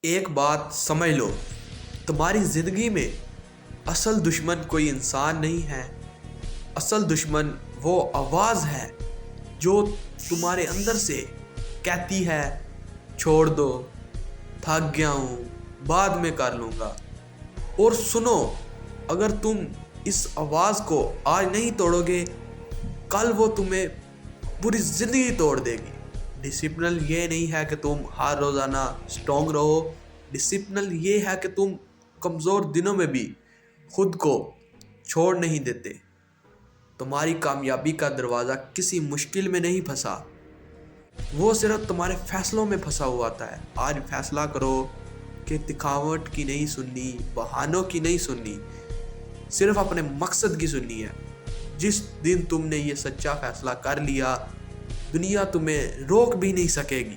एक बात समझ लो, तुम्हारी ज़िंदगी में असल दुश्मन कोई इंसान नहीं है। असल दुश्मन वो आवाज़ है जो तुम्हारे अंदर से कहती है छोड़ दो, थक गया हूँ, बाद में कर लूँगा। और सुनो, अगर तुम इस आवाज़ को आज नहीं तोड़ोगे, कल वो तुम्हें पूरी ज़िंदगी तोड़ देगी। डिसिप्लिन ये नहीं है कि तुम हर रोज़ाना स्ट्रॉन्ग रहो। डिसिप्लिन ये है कि तुम कमज़ोर दिनों में भी खुद को छोड़ नहीं देते। तुम्हारी कामयाबी का दरवाज़ा किसी मुश्किल में नहीं फंसा, वो सिर्फ तुम्हारे फैसलों में फंसा हुआ है। आज फैसला करो कि दिखावट की नहीं सुननी, बहानों की नहीं सुननी, सिर्फ अपने मकसद की सुननी है। जिस दिन तुमने ये सच्चा फैसला कर लिया, दुनिया तुम्हें रोक भी नहीं सकेगी।